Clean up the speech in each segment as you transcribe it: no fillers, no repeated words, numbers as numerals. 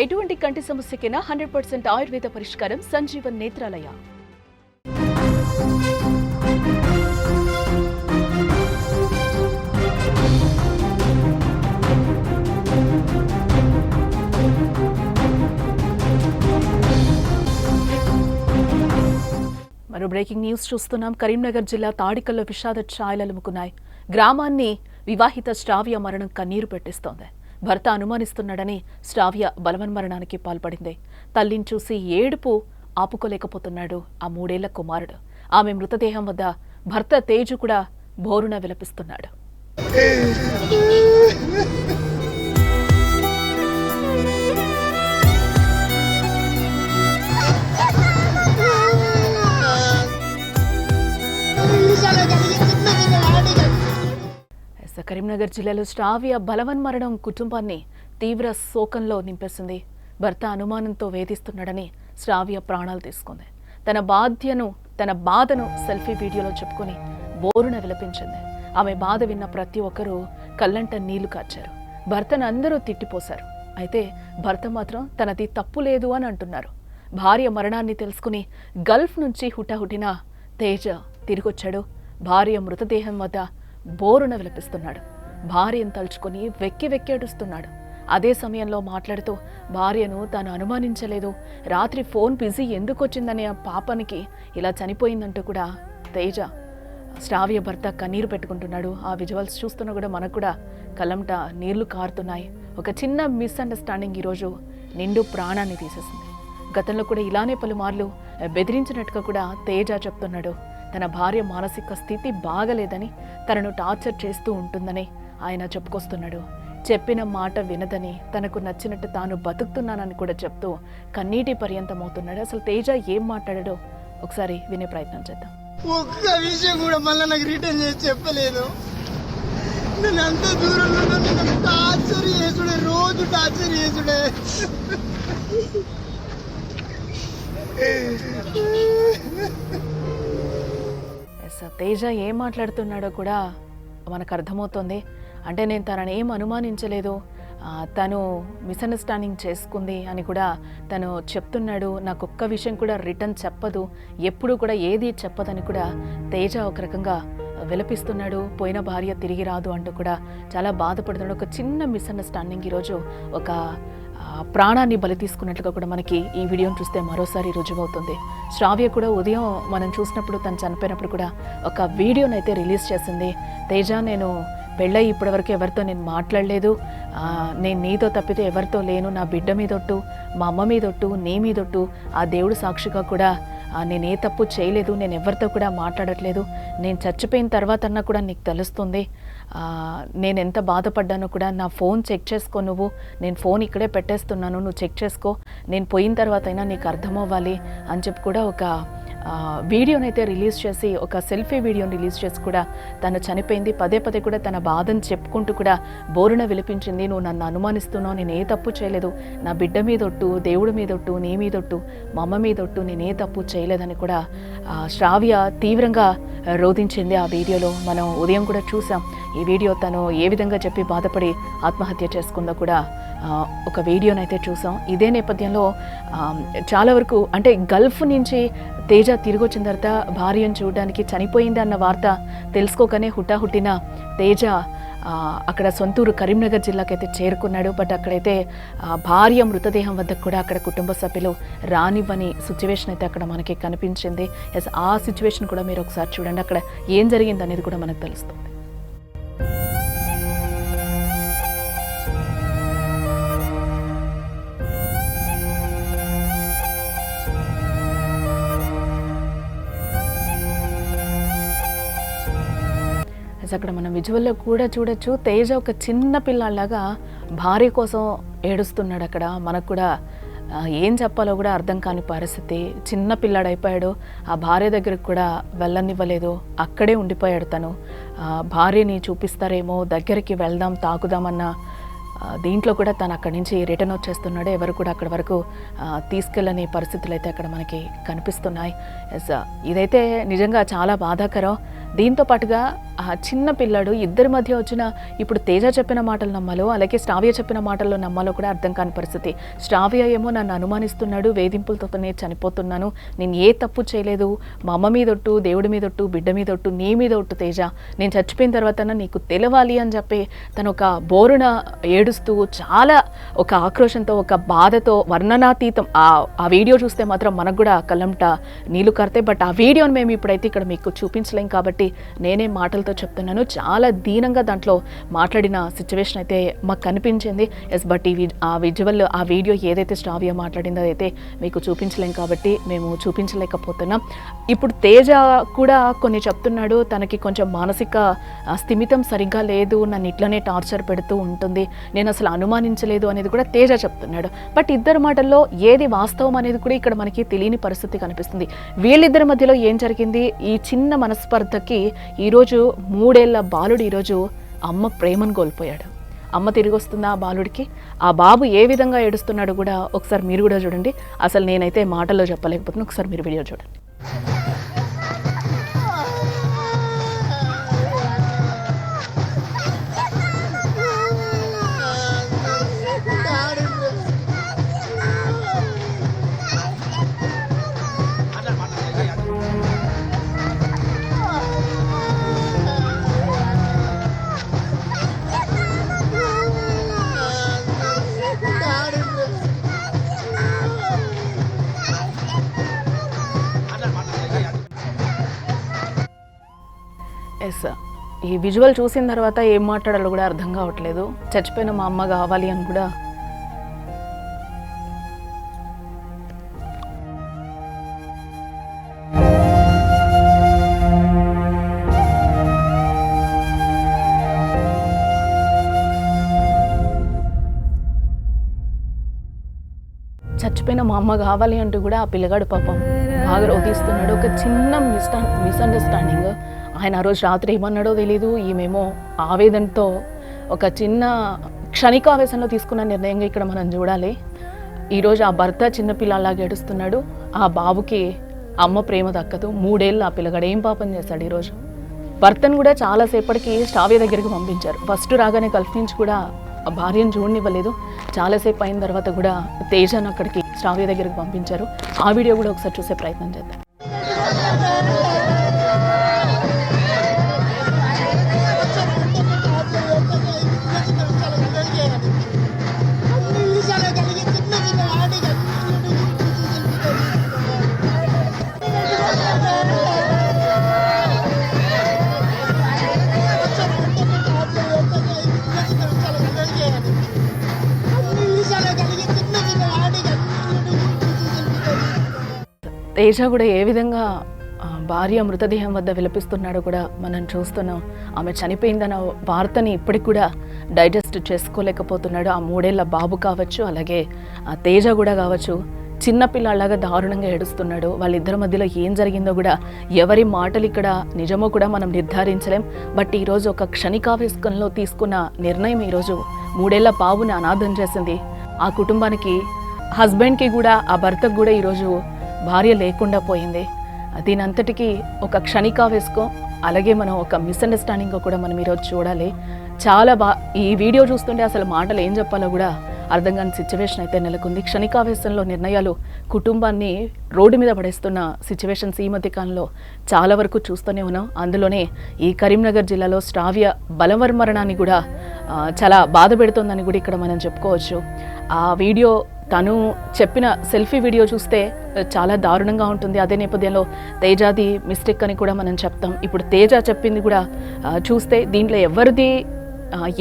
ఎటువంటి కంటి సమస్యకైనా 100% ఆయుర్వేద పరిష్కారం సంజీవన్ నేత్రాలయ. మరో బ్రేకింగ్ న్యూస్ చూస్తున్నాం. కరీంనగర్ జిల్లా తాడికల్లో విషాద ఛాయలు అలుముకున్నాయి. గ్రామాన్ని వివాహిత శ్రావ్య మరణం కన్నీరు పెట్టిస్తోంది. భర్త అనుమానిస్తున్నాడని శ్రావ్య బలవన్మరణానికి పాల్పడింది. తల్లిని చూసి ఏడుపు ఆపుకోలేకపోతున్నాడు ఆ 3 ఏళ్ల కుమారుడు. ఆమె మృతదేహం వద్ద భర్త తేజు కూడా బోరున విలపిస్తున్నాడు. కరీంనగర్ జిల్లాలో శ్రావ్య బలవన్మరణం కుటుంబాన్ని తీవ్ర శోకంలో నింపేసింది. భర్త అనుమానంతో వేధిస్తున్నాడని శ్రావ్య ప్రాణాలు తీసుకుంది. తన బాధను సెల్ఫీ వీడియోలో చెప్పుకొని బోరున విలపించింది. ఆమె బాధ విన్న ప్రతి ఒక్కరూ కళ్ళంట నీళ్లు కార్చారు. భర్తను అందరూ తిట్టిపోశారు. అయితే భర్త మాత్రం తనది తప్పు లేదు అని అంటున్నారు. భార్య మరణాన్ని తెలుసుకుని గల్ఫ్ నుంచి హుటాహుటిన తేజ తిరిగొచ్చాడు. భార్య మృతదేహం వద్ద బోరున విలపిస్తున్నాడు. భార్యను తలుచుకొని వెక్కి ఏడుస్తున్నాడు. అదే సమయంలో మాట్లాడుతూ భార్యను తాను అనుమానించలేదు, రాత్రి ఫోన్ బిజీ ఎందుకు వచ్చిందనే పాపానికి ఇలా చనిపోయిందంటూ కూడా తేజ శ్రావ్య భర్త కన్నీరు పెట్టుకుంటున్నాడు. ఆ విజువల్స్ చూస్తున్నా కూడా మనకు కూడా కళ్ళంట నీళ్లు కారుతున్నాయి. ఒక చిన్న మిస్అండర్స్టాండింగ్ ఈరోజు నిండు ప్రాణాన్ని తీసేసింది. గతంలో కూడా ఇలానే పలుమార్లు బెదిరించినట్టుగా కూడా తేజ చెప్తున్నాడు. తన భార్య మానసిక స్థితి బాగలేదని, తనను టార్చర్ చేస్తూ ఉంటుందని ఆయన చెప్పుకొస్తున్నాడు. చెప్పిన మాట వినదని, తనకు నచ్చినట్టు తాను బతుకుతున్నానని కూడా చెప్తూ కన్నీటి పర్యంతమవుతున్నాడు. అసలు తేజ ఏం మాట్లాడాడో ఒకసారి వినే ప్రయత్నం చేద్దాం. ఒక్క విషయం కూడా మళ్ళీ నాకు రిటర్న్ చేసి చెప్పలేదు. నేను అంత దూరంలో టార్చర్ చేసుడే, రోజు టార్చర్ చేసుడే. తేజ ఏం మాట్లాడుతున్నాడో కూడా మనకు అర్థమవుతుంది. అంటే నేను తనని ఏం అనుమానించలేదు, తను మిస్అండర్స్టాండింగ్ చేసుకుంది అని కూడా తను చెప్తున్నాడు. నాకు ఒక్క విషయం కూడా రిటర్న్ చెప్పదు, ఎప్పుడు కూడా ఏది చెప్పదని కూడా తేజ ఒక రకంగా విలపిస్తున్నాడు. పోయిన భార్య తిరిగి రాదు అంటూ కూడా చాలా బాధపడుతున్నాడు. ఒక చిన్న మిస్అండర్స్టాండింగ్ ఈరోజు ఒక ప్రాణాన్ని బలి తీసుకున్నట్లుగా కూడా మనకి ఈ వీడియోని చూస్తే మరోసారి రుజువవుతుంది. శ్రావ్య కూడా ఉదయం మనం చూసినప్పుడు తను చనిపోయినప్పుడు కూడా ఒక వీడియోనైతే రిలీజ్ చేసింది. తేజ, నేను పెళ్ళై ఇప్పటివరకు ఎవరితో నేను మాట్లాడలేదు, నేను నీతో తప్పితే ఎవరితో లేను, నా బిడ్డ మీదొట్టు, మా అమ్మ మీదొట్టు, నీ మీదొట్టు, ఆ దేవుడు సాక్షిగా కూడా నేను ఏ తప్పు చేయలేదు, నేను ఎవరితో కూడా మాట్లాడట్లేదు. నేను చచ్చిపోయిన తర్వాత అన్నా కూడా నీకు తెలుస్తుంది నేను ఎంత బాధపడ్డానో కూడా. నా ఫోన్ చెక్ చేసుకో నువ్వు, నేను ఫోన్ ఇక్కడే పెట్టేస్తున్నాను, నువ్వు చెక్ చేసుకో, నేను పోయిన తర్వాత అయినా నీకు అర్థమవ్వాలి అని చెప్పి కూడా ఒక వీడియోనైతే రిలీజ్ చేసి, ఒక సెల్ఫీ వీడియోని రిలీజ్ చేసి కూడా తను చనిపోయింది. పదే కూడా తన బాధను చెప్పుకుంటూ కూడా బోరున విలిపించింది. నువ్వు నన్ను అనుమానిస్తున్నావు, నేను ఏ తప్పు చేయలేదు, నా బిడ్డ మీదొట్టు, దేవుడి మీదొట్టు, నీ మీదొట్టు, మా అమ్మ మీదొట్టు, నేను ఏ తప్పు చేయలేదని కూడా శ్రావ్య తీవ్రంగా రోధించింది. ఆ వీడియోలో మనం ఉదయం కూడా చూసాం. ఈ వీడియో తను ఏ విధంగా చెప్పి బాధపడి ఆత్మహత్య చేసుకుందో కూడా ఒక వీడియోనైతే చూసాం. ఇదే నేపథ్యంలో చాలా వరకు అంటే గల్ఫ్ నుంచి తేజ తిరిగి వచ్చిన తర్వాత భార్యను చూడడానికి చనిపోయింది అన్న వార్త తెలుసుకోగానే హుటాహుటిన తేజ అక్కడ సొంతూరు కరీంనగర్ జిల్లాకైతే చేరుకున్నాడు. బట్ అక్కడైతే భార్య మృతదేహం వద్ద కూడా అక్కడ కుటుంబ సభ్యులు రానివ్వని సిచ్యువేషన్ అయితే అక్కడ మనకి కనిపించింది. ఆ సిచ్యువేషన్ కూడా మీరు ఒకసారి చూడండి, అక్కడ ఏం జరిగింది అనేది కూడా మనకు తెలుస్తుంది. అక్కడ మనం విజువల్లో కూడా చూడొచ్చు, తేజ ఒక చిన్న పిల్లాళ్ళలాగా భార్య కోసం ఏడుస్తున్నాడు. అక్కడ మనకు కూడా ఏం చెప్పాలో కూడా అర్థం కాని పరిస్థితి. చిన్న పిల్లాడైపోయాడు. ఆ భార్య దగ్గరికి కూడా వెళ్ళనివ్వలేదు, అక్కడే ఉండిపోయాడు తను. భార్యని చూపిస్తారేమో, దగ్గరికి వెళ్దాం తాకుదామన్న దీంట్లో కూడా తను అక్కడి నుంచి రిటర్న్ వచ్చేస్తున్నాడు. ఎవరు కూడా అక్కడి వరకు తీసుకెళ్ళని పరిస్థితులు అయితే అక్కడ మనకి కనిపిస్తున్నాయి. ఇదైతే నిజంగా చాలా బాధాకరం. దీంతో పాటుగా ఆ చిన్న పిల్లాడు ఇద్దరి మధ్య వచ్చిన ఇప్పుడు తేజ చెప్పిన మాటలు నమ్మాలో అలాగే శ్రావ్య చెప్పిన మాటల్లో నమ్మాలో కూడా అర్థం కాని పరిస్థితి. శ్రావ్య ఏమో నన్ను అనుమానిస్తున్నాడు, వేధింపులతో నేను చనిపోతున్నాను, నేను ఏ తప్పు చేయలేదు, మా అమ్మ మీదొట్టు, దేవుడి మీదొట్టు, బిడ్డ మీదొట్టు, నీ మీద ఒట్టు తేజ, నేను చచ్చిపోయిన తర్వాత నీకు తెలవాలి అని చెప్పి తను ఒక బోరున ఏడుస్తూ చాలా ఒక ఆక్రోషంతో ఒక బాధతో వర్ణనాతీతం. ఆ వీడియో చూస్తే మాత్రం మనకు కూడా కళ్ళంట నీళ్లు కడతాయి. బట్ ఆ వీడియోని మేము ఇప్పుడైతే ఇక్కడ మీకు చూపించలేం కాబట్టి నేనే మాటలతో చెప్తున్నాను. చాలా దీనంగా దాంట్లో మాట్లాడిన సిచ్యువేషన్ అయితే మాకు కనిపించింది. ఎస్, బట్ ఆ విజువల్ ఆ వీడియో ఏదైతే శ్రావ్య మాట్లాడిందో అదైతే మీకు చూపించలేం కాబట్టి మేము చూపించలేకపోతున్నాం. ఇప్పుడు తేజ కూడా కొన్ని చెప్తున్నాడు, తనకి కొంచెం మానసిక స్థిమితం సరిగ్గా లేదు, నన్ను ఇట్లనే టార్చర్ పెడుతూ ఉంటుంది, నేను అసలు అనుమానించలేదు అనేది కూడా తేజ చెప్తున్నాడు. బట్ ఇద్దరి మాటల్లో ఏది వాస్తవం అనేది కూడా ఇక్కడ మనకి తెలియని పరిస్థితి కనిపిస్తుంది. వీళ్ళిద్దరి మధ్యలో ఏం జరిగింది? ఈ చిన్న మనస్పర్ధకి ఈరోజు 3 ఏళ్ల బాలుడు ఈరోజు అమ్మ ప్రేమను కోల్పోయాడు. అమ్మ తిరిగి వస్తుందా ఆ బాలుడికి? ఆ బాబు ఏ విధంగా ఏడుస్తున్నాడో కూడా ఒకసారి మీరు కూడా చూడండి. అసలు నేనైతే మాటల్లో చెప్పలేకపోతున్నాను, ఒకసారి మీరు వీడియో చూడండి. ఎస్, ఈ విజువల్ చూసిన తర్వాత ఏం మాట్లాడాలో కూడా అర్థం కావట్లేదు. చచ్చిపోయిన మా అమ్మ కావాలి అని కూడా చచ్చిపోయిన మా అమ్మ కావాలి అంటూ కూడా ఆ పిల్లగాడు పాపం బాగా రోధిస్తున్నాడు. ఒక చిన్న మిస్అండర్స్టాండింగ్. ఆయన ఆ రోజు రాత్రి ఏమన్నాడో తెలీదు, ఈమెమో ఆవేదనతో ఒక చిన్న క్షణికావేశంలో తీసుకున్న నిర్ణయంగా ఇక్కడ మనం చూడాలి. ఈరోజు ఆ భర్త చిన్నపిల్లలాగా ఏడుస్తున్నాడు. ఆ బాబుకి అమ్మ ప్రేమ దక్కదు. 3 ఏళ్ళు ఆ పిల్లగాడు ఏం పాపం చేశాడు? ఈరోజు భర్తను కూడా చాలాసేపటికి శ్రావ్య దగ్గరికి పంపించారు. ఫస్ట్ రాగానే గల్ఫ్ నుంచి కూడా ఆ భార్యను చూడనివ్వలేదు. చాలాసేపు అయిన తర్వాత కూడా తేజను అక్కడికి శ్రావ్య దగ్గరికి పంపించారు. ఆ వీడియో కూడా ఒకసారి చూసే ప్రయత్నం చేద్దాం. తేజ కూడా ఏ విధంగా భార్య మృతదేహం వద్ద విలపిస్తున్నాడో కూడా మనం చూస్తున్నాం. ఆమె చనిపోయిందన్న వార్తని ఇప్పటికి కూడా డైజెస్ట్ చేసుకోలేకపోతున్నాడు. ఆ 3 ఏళ్ల బాబు కావచ్చు, అలాగే ఆ తేజ కూడా కావచ్చు, చిన్నపిల్లలాగా దారుణంగా ఏడుస్తున్నాడు. వాళ్ళిద్దరి మధ్యలో ఏం జరిగిందో కూడా ఎవరి మాటలు ఇక్కడ నిజమో కూడా మనం నిర్ధారించలేం. బట్ ఈరోజు ఒక క్షణికావేశంలో తీసుకున్న నిర్ణయం ఈరోజు 3 ఏళ్ల బాబుని అనాథం చేసింది. ఆ కుటుంబానికి, హస్బెండ్కి కూడా, ఆ భర్తకు కూడా ఈరోజు భార్య లేకుండా పోయింది. దీనంతటికీ ఒక క్షణికావేశం, అలాగే మనం ఒక మిస్అండర్స్టాండింగ్ కూడా మనం ఈరోజు చూడాలి. చాలా ఈ వీడియో చూస్తుంటే అసలు మాటలు ఏం చెప్పాలో కూడా అర్థం కాని సిచ్యువేషన్ అయితే నెలకొంది. క్షణికావేశంలో నిర్ణయాలు కుటుంబాన్ని రోడ్డు మీద పడేస్తున్న సిచ్యువేషన్స్ ఈ మధ్య కాలంలో చాలా వరకు చూస్తూనే ఉన్నాం. అందులోనే ఈ కరీంనగర్ జిల్లాలో శ్రావ్య బలవన్మరణాన్ని కూడా చాలా బాధ పెడుతుందని కూడా ఇక్కడ మనం చెప్పుకోవచ్చు. ఆ వీడియో, తను చెప్పిన సెల్ఫీ వీడియో చూస్తే చాలా దారుణంగా ఉంటుంది. అదే నేపథ్యంలో తేజాది మిస్టేక్ అని కూడా మనం చెప్తాం. ఇప్పుడు తేజ చెప్పింది కూడా చూస్తే దీంట్లో ఎవరిది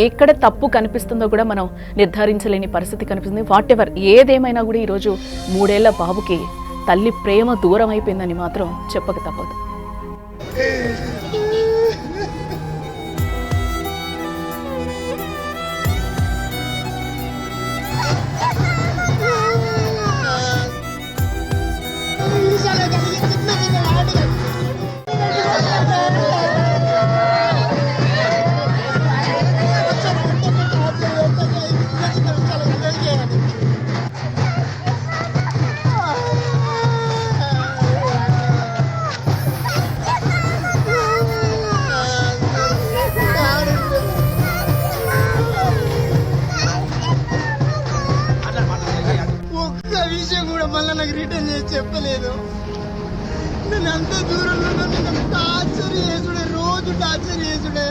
ఎక్కడ తప్పు కనిపిస్తుందో కూడా మనం నిర్ధారించలేని పరిస్థితి కనిపిస్తుంది. వాట్ ఎవర్ ఏదేమైనా కూడా ఈరోజు 3 ఏళ్ల బాబుకి తల్లి ప్రేమ దూరం అయిపోయిందని మాత్రం చెప్పక తప్పదు. ఒక్క విషయం కూడా మళ్ళీ నాకు రిటర్న్ చేసి చెప్పలేదు. నేను అంత దూరంలో నన్ను టార్చర్ చేసుడే, రోజు టార్చర్ చేసుడే.